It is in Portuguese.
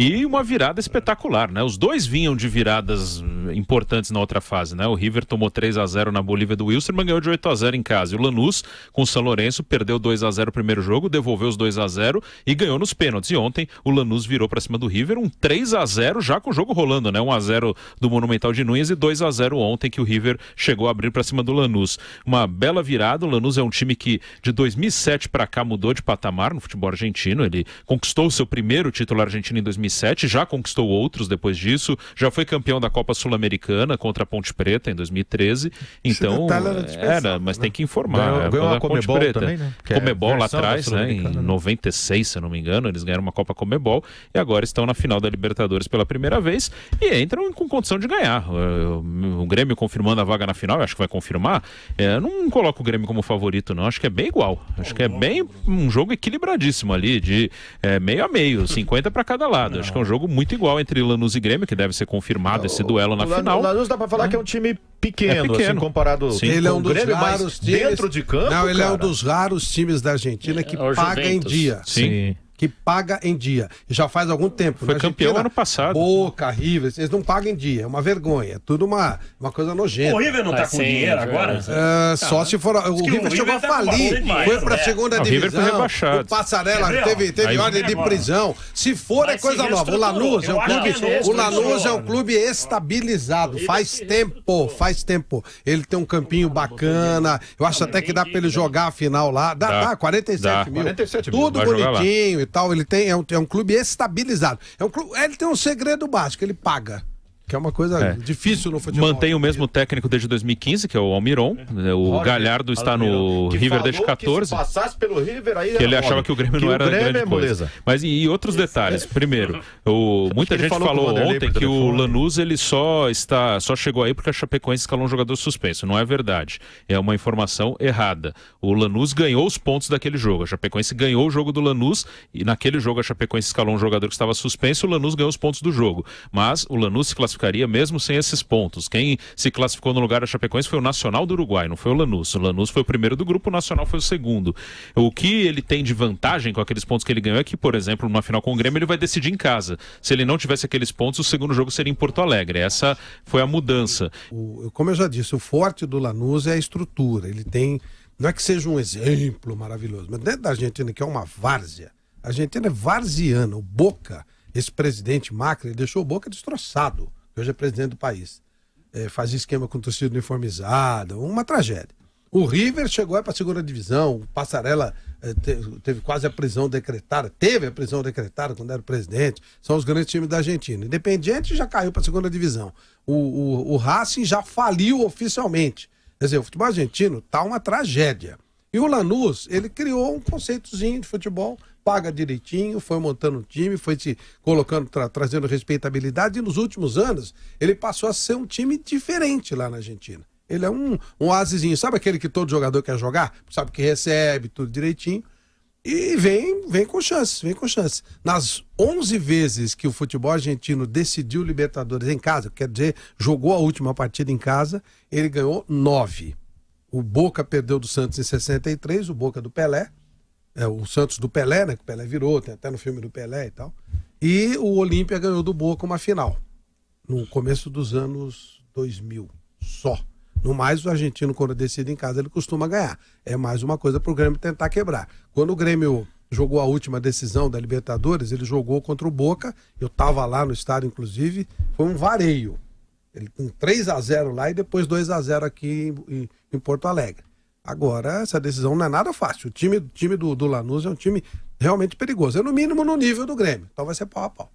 E uma virada espetacular, né? Os dois vinham de viradas importantes na outra fase, né? O River tomou 3-0 na Bolívia do Wilstermann, ganhou de 8-0 em casa. E o Lanús, com o São Lourenço, perdeu 2-0 o primeiro jogo, devolveu os 2-0 e ganhou nos pênaltis. E ontem o Lanús virou para cima do River, um 3-0 já com o jogo rolando, né? 1-0 do Monumental de Núñez e 2-0 ontem que o River chegou a abrir para cima do Lanús. Uma bela virada. O Lanús é um time que de 2007 para cá mudou de patamar no futebol argentino. Ele conquistou o seu primeiro título argentino em 2007, já conquistou outros depois disso, já foi campeão da Copa Sul-Americana contra a Ponte Preta em 2013. Então, mas tem que informar. Ganhou a Conmebol Preta. Também, né? Conmebol lá atrás, né? Em 96, se eu não me engano, eles ganharam uma Copa Conmebol e agora estão na final da Libertadores pela primeira vez e entram com condição de ganhar. O Grêmio confirmando a vaga na final, eu acho que vai confirmar. Eu não coloco o Grêmio como favorito, não. Acho que é bem igual. Acho que é bem um jogo equilibradíssimo ali, de meio a meio, 50 para cada lado. Acho que é um jogo muito igual entre Lanús e Grêmio, que deve ser confirmado esse duelo na final. O Lanús dá pra falar que é um time pequeno, assim, comparado ele é um dos Grêmio, raros times, dentro de campo, não, ele cara, é um dos raros times da Argentina que paga em dia. Sim. Que paga em dia. Já faz algum tempo. Foi campeão ano passado. Boca, River, eles não pagam em dia. É uma vergonha. É tudo uma coisa nojenta. O River não tá com dinheiro agora? Só se for... O River chegou a falir. Foi pra segunda divisão. O River foi rebaixado. O Passarella teve ordem de prisão. Se for, é coisa nova. O Lanús é um clube estabilizado. Faz tempo. Ele tem um campinho bacana. Eu acho até que dá pra ele jogar a final lá. Dá 47 mil. 47 mil. Tudo bonitinho e tal, ele é um clube estabilizado. Ele tem um segredo básico, ele paga. Que é uma coisa difícil no futebol. Mantém o mesmo técnico desde 2015, que é o Almiron. O Galhardo está no River desde 14. Que se passasse pelo River, aí que ele achava que o Grêmio não era grande coisa. Mas e outros detalhes. Primeiro, muita gente falou ontem que o Lanús ele só chegou aí porque a Chapecoense escalou um jogador suspenso. Não é verdade. É uma informação errada. O Lanús ganhou os pontos daquele jogo. A Chapecoense ganhou o jogo do Lanús e naquele jogo a Chapecoense escalou um jogador que estava suspenso. O Lanús ganhou os pontos do jogo. Mas o Lanús se classificou mesmo sem esses pontos. Quem se classificou no lugar da Chapecoense foi o Nacional do Uruguai, não foi o Lanús. O Lanús foi o primeiro do grupo, o Nacional foi o segundo. O que ele tem de vantagem com aqueles pontos que ele ganhou é que, por exemplo, numa final com o Grêmio, ele vai decidir em casa. Se ele não tivesse aqueles pontos, o segundo jogo seria em Porto Alegre. Essa foi a mudança. Como eu já disse, o forte do Lanús é a estrutura. Ele tem... Não é que seja um exemplo maravilhoso, mas dentro da Argentina, que é uma várzea, a Argentina é varziana. O Boca, esse presidente Macri, ele deixou o Boca destroçado. Hoje é presidente do país. Fazia esquema com torcida uniformizada, uma tragédia. O River chegou para a segunda divisão, o Passarella teve quase a prisão decretada, teve a prisão decretada quando era presidente, são os grandes times da Argentina. Independiente já caiu para a segunda divisão. O Racing já faliu oficialmente. Quer dizer, o futebol argentino tá uma tragédia. E o Lanús, ele criou um conceitozinho de futebol, paga direitinho, foi montando um time, foi se colocando, trazendo respeitabilidade, e nos últimos anos ele passou a ser um time diferente lá na Argentina. Ele é um oásisinho, sabe aquele que todo jogador quer jogar? Sabe que recebe tudo direitinho, e vem com chance, Nas 11 vezes que o futebol argentino decidiu Libertadores em casa, quer dizer, jogou a última partida em casa, ele ganhou 9. O Boca perdeu do Santos em 63, o Boca do Pelé, o Santos do Pelé, né? Que o Pelé virou, tem até no filme do Pelé e tal. E o Olímpia ganhou do Boca uma final, no começo dos anos 2000, só. No mais, o argentino, quando decide em casa, ele costuma ganhar. É mais uma coisa para o Grêmio tentar quebrar. Quando o Grêmio jogou a última decisão da Libertadores, ele jogou contra o Boca, eu estava lá no estádio, inclusive, foi um vareio. Ele tem 3-0 lá e depois 2-0 aqui em Porto Alegre. Agora, essa decisão não é nada fácil. O time do Lanús é um time realmente perigoso. É no mínimo no nível do Grêmio. Então vai ser pau a pau.